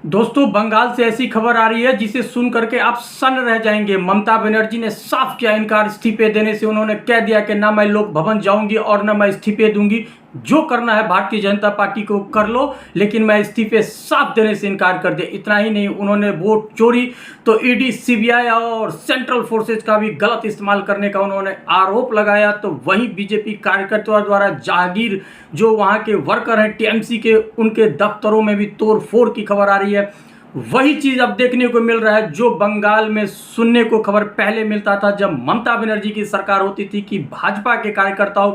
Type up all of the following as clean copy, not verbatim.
दोस्तों, बंगाल से ऐसी खबर आ रही है जिसे सुन करके आप सन्न रह जाएंगे। ममता बनर्जी ने साफ किया इनकार इस्तीफे देने से। उन्होंने कह दिया कि ना मैं लोक भवन जाऊंगी और ना मैं इस्तीफे दूंगी। जो करना है भारतीय जनता पार्टी को कर लो, लेकिन मैं इस्तीफे साफ देने से इनकार कर दिया। इतना ही नहीं, उन्होंने वोट चोरी तो ईडी, सीबीआई और सेंट्रल फोर्सेज का भी गलत इस्तेमाल करने का उन्होंने आरोप लगाया। तो वहीं बीजेपी कार्यकर्ताओं द्वारा जागीर जो वहां के वर्कर हैं टीएमसी के, उनके दफ्तरों में भी तोड़फोड़ की खबर आ रही है। वही चीज अब देखने को मिल रहा है जो बंगाल में सुनने को खबर पहले मिलता था जब ममता बनर्जी की सरकार होती थी, कि भाजपा के कार्यकर्ताओं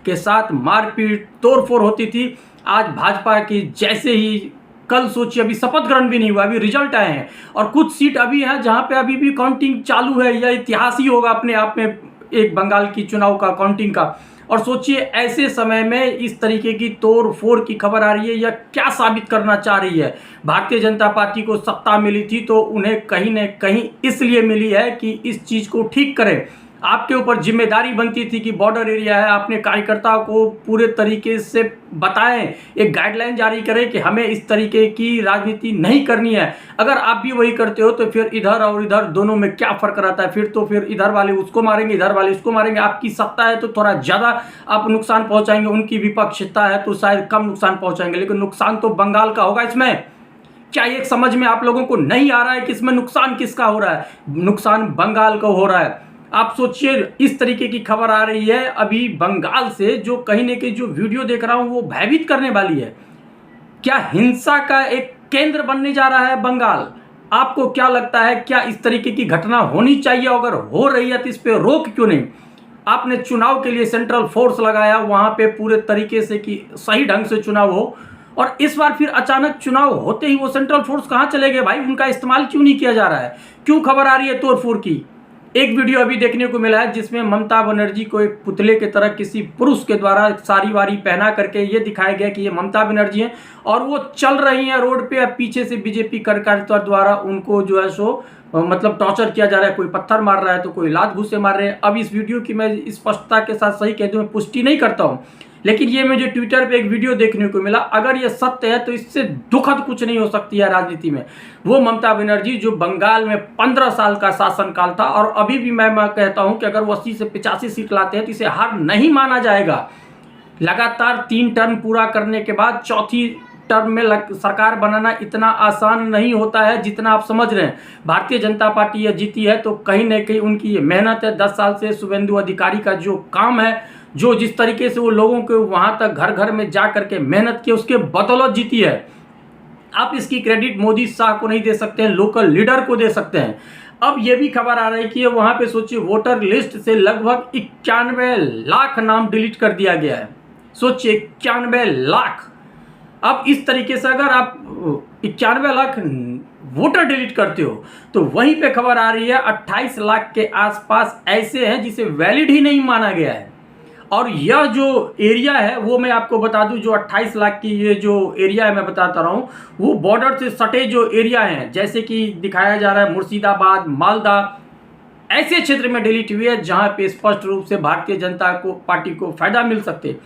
के साथ मारपीट तोड़फोड़ होती थी। आज भाजपा की जैसे ही कल सोचिए, अभी शपथ ग्रहण भी नहीं हुआ, अभी रिजल्ट आए हैं और कुछ सीट अभी है जहां पे अभी भी काउंटिंग चालू है। यह इतिहास ही होगा अपने आप में एक बंगाल की चुनाव का, काउंटिंग का। और सोचिए, ऐसे समय में इस तरीके की तोड़ फोड़ की खबर आ रही है। यह क्या साबित करना चाह रही है? भारतीय जनता पार्टी को सत्ता मिली थी तो उन्हें कहीं न कहीं इसलिए मिली है कि इस चीज को ठीक करें। आपके ऊपर जिम्मेदारी बनती थी कि बॉर्डर एरिया है, आपने कार्यकर्ताओं को पूरे तरीके से बताएं, एक गाइडलाइन जारी करें कि हमें इस तरीके की राजनीति नहीं करनी है। अगर आप भी वही करते हो तो फिर इधर और इधर दोनों में क्या फर्क रहता है? फिर इधर वाले उसको मारेंगे, इधर वाले उसको मारेंगे। आपकी सत्ता है तो थोड़ा ज्यादा आप नुकसान पहुंचाएंगे, उनकी विपक्षता है तो शायद कम नुकसान पहुंचाएंगे, लेकिन नुकसान तो बंगाल का होगा इसमें। क्या एक समझ में आप लोगों को नहीं आ रहा है कि इसमें नुकसान किसका हो रहा है? नुकसान बंगाल का हो रहा है। आप सोचिए, इस तरीके की खबर आ रही है अभी बंगाल से, जो कहीं न कहीं जो वीडियो देख रहा हूं वो भयभीत करने वाली है। क्या हिंसा का एक केंद्र बनने जा रहा है बंगाल? आपको क्या लगता है, क्या इस तरीके की घटना होनी चाहिए? अगर हो रही है तो इस पे रोक क्यों नहीं? आपने चुनाव के लिए सेंट्रल फोर्स लगाया वहां पे पूरे तरीके से कि सही ढंग से चुनाव हो, और इस बार फिर अचानक चुनाव होते ही वो सेंट्रल फोर्स कहां चले गए भाई? उनका इस्तेमाल क्यों नहीं किया जा रहा है? क्यों खबर आ रही है तोड़फोड़ की? एक वीडियो अभी देखने को मिला है जिसमें ममता बनर्जी को एक पुतले की तरह किसी पुरुष के द्वारा सारी वारी पहना करके ये दिखाया गया कि ये ममता बनर्जी हैं और वो चल रही हैं रोड पे। अब पीछे से बीजेपी कार्यकर्ता द्वारा उनको जो है सो मतलब टॉर्चर किया जा रहा है। कोई पत्थर मार रहा है तो कोई लात घूंसे मार रहे हैं। अब इस वीडियो की मैं स्पष्टता के साथ सही कह दूं, मैं पुष्टि नहीं करता हूं, लेकिन ये मुझे ट्विटर पे एक वीडियो देखने को मिला। अगर ये सत्य है तो इससे दुखद कुछ नहीं हो सकती है राजनीति में। वो ममता बनर्जी जो बंगाल में 15 साल का शासनकाल था, और अभी भी मैं कहता हूं कि अगर वो 80 से 85 सीट लाते हैं तो इसे हार नहीं माना जाएगा। लगातार 3 टर्म पूरा करने के बाद चौथी टर्म में सरकार बनाना इतना आसान नहीं होता है जितना आप समझ रहे हैं। भारतीय जनता पार्टी ये जीती है तो कहीं न कहीं उनकी ये मेहनत है। 10 साल से शुभेंदु अधिकारी का जो काम है, जो जिस तरीके से वो लोगों को वहां तक घर घर में जा करके मेहनत की, उसके बदौलत जीती है। आप इसकी क्रेडिट मोदी शाह को नहीं दे सकते हैं, लोकल लीडर को दे सकते हैं। अब ये भी खबर आ रही है कि वहां पे सोचिए, वोटर लिस्ट से लगभग 91 लाख नाम डिलीट कर दिया गया है। सोचिए, 91 लाख। अब इस तरीके से अगर आप 91 लाख वोटर डिलीट करते हो तो वहीं पे खबर आ रही है 28 लाख के आसपास ऐसे हैं जिसे वैलिड ही नहीं माना गया है। और यह जो एरिया है वो मैं आपको बता दूं, जो 28 लाख की ये जो एरिया है मैं बताता रहा हूं, वो बॉर्डर से सटे जो एरिया हैं, जैसे कि दिखाया जा रहा है मुर्शिदाबाद, मालदा, ऐसे क्षेत्र में डिलीट हुई है जहां पे स्पष्ट रूप से भारतीय जनता पार्टी को फायदा मिल सकते।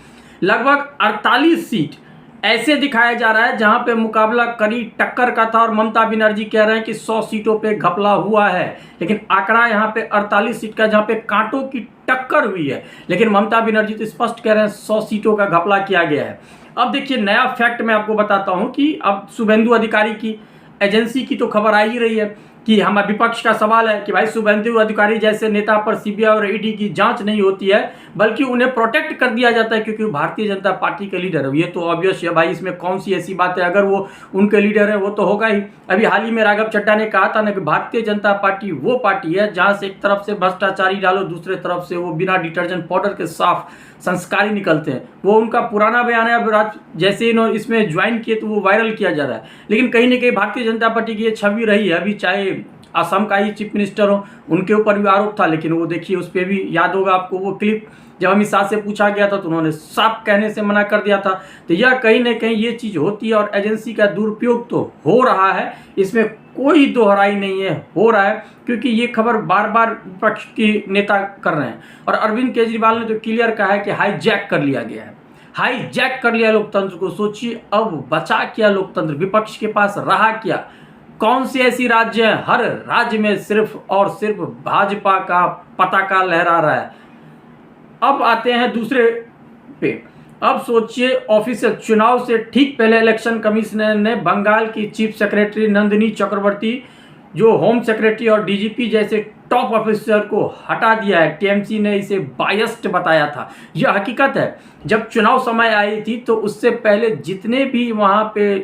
लगभग 48 सीट ऐसे दिखाया जा रहा है जहां पे मुकाबला कड़ी टक्कर का था, और ममता बनर्जी कह रहे हैं कि 100 सीटों पे घपला हुआ है। लेकिन आंकड़ा यहां पे 48 सीट का, जहां पे कांटों की टक्कर हुई है, लेकिन ममता बनर्जी तो स्पष्ट कह रहे हैं 100 सीटों का घपला किया गया है। अब देखिए, नया फैक्ट मैं आपको बताता हूं कि अब शुभेंदु अधिकारी की एजेंसी की तो खबर आ ही रही है कि हम विपक्ष का सवाल है कि भाई शुभेंदु अधिकारी जैसे नेता पर सीबीआई और ईडी की जांच नहीं होती है, बल्कि उन्हें प्रोटेक्ट कर दिया जाता है क्योंकि भारतीय जनता पार्टी के लीडर है। ये तो ऑब्वियस है भाई, इसमें कौन सी ऐसी बात है? अगर वो उनके लीडर है वो तो होगा ही। अभी हाल ही में राघव चड्ढा ने कहा था ना कि भारतीय जनता पार्टी वो पार्टी है जहां से एक तरफ से भ्रष्टाचारी डालो, दूसरे तरफ से वो बिना डिटर्जेंट पाउडर के साफ संस्कारी निकलते हैं। वो उनका पुराना बयान है। अब जैसे इन्होंने इसमें ज्वाइन किए तो वो वायरल किया जा रहा है। लेकिन कहीं ना कहीं भारतीय जनता पार्टी की ये छवि रही है। अभी चाहे असम का ही चीफ मिनिस्टर हो, उनके ऊपर भी आरोप था, लेकिन वो देखिए उस पर भी याद होगा आपको वो क्लिप, जब अमित शाह से पूछा गया था तो उन्होंने साफ कहने से मना कर दिया था। तो यह कहीं ना कहीं ये चीज होती है, और एजेंसी का दुरुपयोग तो हो रहा है, इसमें कोई दोहराई नहीं है, हो रहा है, क्योंकि ये खबर बार बार विपक्ष के नेता कर रहे हैं। और अरविंद केजरीवाल ने तो क्लियर कहा है कि हाईजैक कर लिया गया है। हाईजैक कर लिया लोकतंत्र को। सोचिए अब बचा क्या लोकतंत्र, विपक्ष के पास रहा क्या? कौन सी ऐसी राज्य है, हर राज्य में सिर्फ और सिर्फ भाजपा का पताका लहरा रहा है। अब आते हैं दूसरे पे। अब सोचिए ऑफिशियल चुनाव से ठीक पहले इलेक्शन कमिश्नर ने बंगाल की चीफ सेक्रेटरी नंदिनी चक्रवर्ती, जो होम सेक्रेटरी और डीजीपी जैसे टॉप ऑफिसर को हटा दिया है। टीएमसी ने इसे बायस्ड बताया था। यह हकीकत है। जब चुनाव समय आई थी तो उससे पहले जितने भी वहाँ पे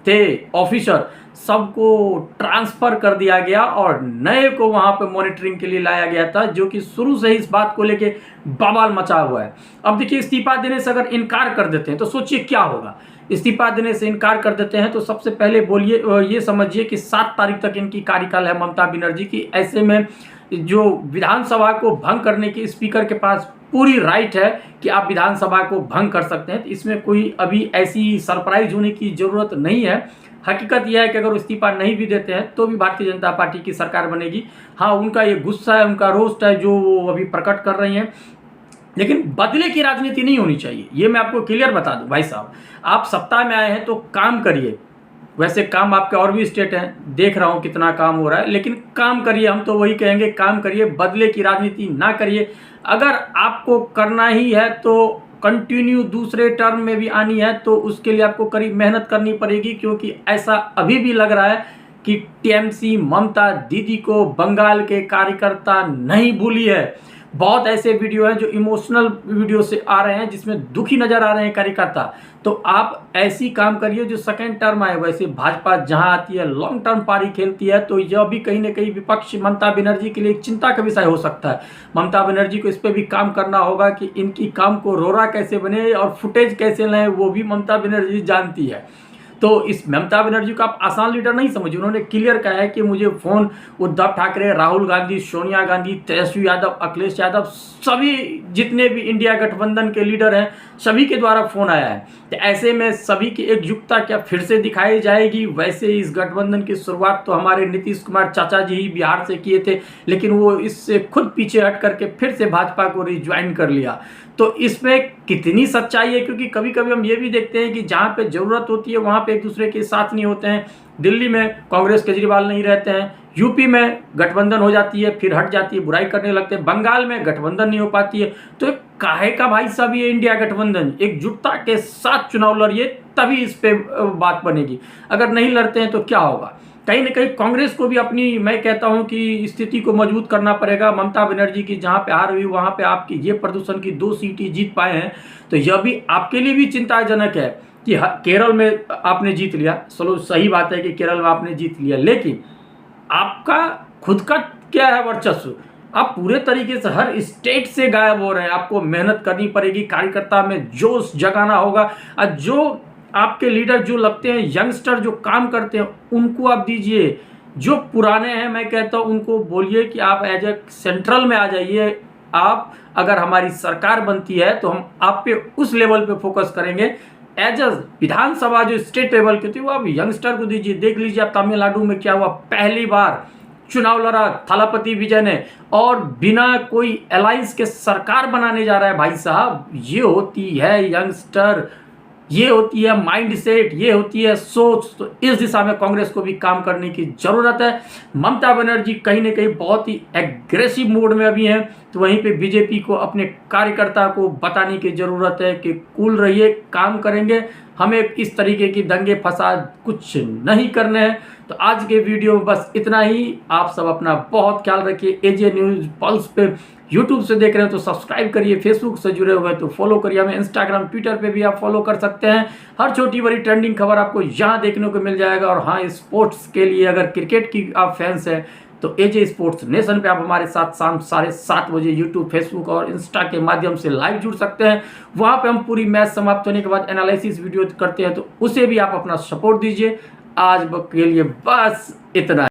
थे ऑफिसर, सबको ट्रांसफर कर दिया गया और नए को वहाँ पे मॉनिटरिंग के लिए लाया गया था, जो कि शुरू से ही इस बात को लेके बवाल मचा हुआ है। अब देखिए इस्तीफा देने से अगर इनकार कर देते हैं तो सोचिए क्या होगा। इस्तीफा देने से इनकार कर देते हैं तो सबसे पहले बोलिए ये समझिए कि 7 तारीख तक इनकी कार्यकाल है ममता बनर्जी की। ऐसे में जो विधानसभा को भंग करने की स्पीकर के पास पूरी राइट है कि आप विधानसभा को भंग कर सकते हैं। तो इसमें कोई अभी ऐसी सरप्राइज होने की जरूरत नहीं है। हकीकत यह है कि अगर इस्तीफा नहीं भी देते हैं तो भी भारतीय जनता पार्टी की सरकार बनेगी। हाँ, उनका ये गुस्सा है, उनका रोस्ट है जो वो अभी प्रकट कर रही हैं, लेकिन बदले की राजनीति नहीं होनी चाहिए। ये मैं आपको क्लियर बता दूं भाई साहब, आप सत्ता में आए हैं तो काम करिए। वैसे काम आपके और भी स्टेट हैं, देख रहा हूं कितना काम हो रहा है, लेकिन काम करिए। हम तो वही कहेंगे, काम करिए, बदले की राजनीति ना करिए। अगर आपको करना ही है तो कंटिन्यू दूसरे टर्म में भी आनी है तो उसके लिए आपको कड़ी मेहनत करनी पड़ेगी, क्योंकि ऐसा अभी भी लग रहा है कि टीएमसी ममता दीदी को बंगाल के कार्यकर्ता नहीं भूली है। बहुत ऐसे वीडियो हैं जो इमोशनल वीडियो से आ रहे हैं जिसमें दुखी नजर आ रहे हैं कार्यकर्ता। तो आप ऐसी काम करिए जो सेकेंड टर्म आए। वैसे भाजपा जहां आती है लॉन्ग टर्म पारी खेलती है, तो यह भी कहीं ना कहीं विपक्ष ममता बनर्जी के लिए एक चिंता का विषय हो सकता है। ममता बनर्जी को इस पर भी काम करना होगा कि इनकी काम को रोरा कैसे बने और फुटेज कैसे लें, वो भी ममता बनर्जी जानती है। तो इस ममता बनर्जी को आप आसान लीडर नहीं समझिए। उन्होंने क्लियर कहा है कि मुझे फोन उद्धव ठाकरे, राहुल गांधी, सोनिया गांधी, तेजस्वी यादव, अखिलेश यादव, सभी जितने भी इंडिया गठबंधन के लीडर हैं सभी के द्वारा फोन आया है। तो ऐसे में सभी की एकजुटता क्या फिर से दिखाई जाएगी? वैसे इस गठबंधन की शुरुआत तो हमारे नीतीश कुमार चाचा जी ही बिहार से किए थे, लेकिन वो इससे खुद पीछे हट करके फिर से भाजपा को रिज्वाइन कर लिया। तो इसमें कितनी सच्चाई है? क्योंकि कभी कभी हम ये भी देखते हैं कि जहाँ पे जरूरत होती है वहाँ पे एक दूसरे के साथ नहीं होते हैं। दिल्ली में कांग्रेस केजरीवाल नहीं रहते हैं, यूपी में गठबंधन हो जाती है फिर हट जाती है, बुराई करने लगते हैं, बंगाल में गठबंधन नहीं हो पाती है। तो काहे का भाई साहब ये इंडिया गठबंधन? एकजुटता के साथ चुनाव लड़िए, तभी इस पे बात बनेगी। अगर नहीं लड़ते हैं तो क्या होगा? कहीं ना कहीं कांग्रेस को भी अपनी, मैं कहता हूं कि स्थिति को मजबूत करना पड़ेगा। ममता बनर्जी की जहां पे हार हुई वहां पे आपकी ये प्रदूषण की 2 सीटें जीत पाए हैं, तो यह भी आपके लिए भी चिंताजनक है कि केरल में आपने जीत लिया। चलो सही बात है कि केरल में आपने जीत लिया, लेकिन आपका खुद का क्या है वर्चस्व? आप पूरे तरीके से हर स्टेट से गायब हो रहे हैं। आपको मेहनत करनी पड़ेगी, कार्यकर्ता में जोश जगाना होगा। और जो आपके लीडर जो लगते हैं यंगस्टर जो काम करते हैं उनको आप दीजिए। जो पुराने हैं मैं कहता हूं उनको बोलिए कि आप एज ए सेंट्रल में आ जाइए। आप अगर हमारी सरकार बनती है तो हम आप पे उस लेवल पे फोकस करेंगे। एज ए विधानसभा जो स्टेट लेवल की थी वो आप यंगस्टर को दीजिए। देख लीजिए आप तमिलनाडु में क्या हुआ, पहली बार चुनाव लड़ा थलापति विजय ने, और बिना कोई अलायंस के सरकार बनाने जा रहा है। भाई साहब ये होती है यंगस्टर, ये होती है माइंडसेट, ये होती है सोच। तो इस दिशा में कांग्रेस को भी काम करने की जरूरत है। ममता बनर्जी कहीं ना कहीं बहुत ही एग्रेसिव मोड में अभी हैं, तो वहीं पे बीजेपी को अपने कार्यकर्ता को बताने की जरूरत है कि कूल रहिए, काम करेंगे, हमें इस तरीके की दंगे फसाद कुछ नहीं करने हैं। तो आज के वीडियो में बस इतना ही। आप सब अपना बहुत ख्याल रखिए। एजे न्यूज़ पल्स पे यूट्यूब से देख रहे हैं तो सब्सक्राइब करिए, फेसबुक से जुड़े हुए हैं तो फॉलो करिए, हमें इंस्टाग्राम ट्विटर पे भी आप फॉलो कर सकते हैं। हर छोटी बड़ी ट्रेंडिंग खबर आपको यहाँ देखने को मिल जाएगा। और हाँ, स्पोर्ट्स के लिए अगर क्रिकेट की आप फैंस हैं तो एजे स्पोर्ट्स नेशन पे आप हमारे साथ शाम 7:30 बजे यूट्यूब, फेसबुक और इंस्टा के माध्यम से लाइव जुड़ सकते हैं। वहाँ पे हम पूरी मैच समाप्त होने के बाद एनालिसिस वीडियो करते हैं, तो उसे भी आप अपना सपोर्ट दीजिए। आज के लिए बस इतना।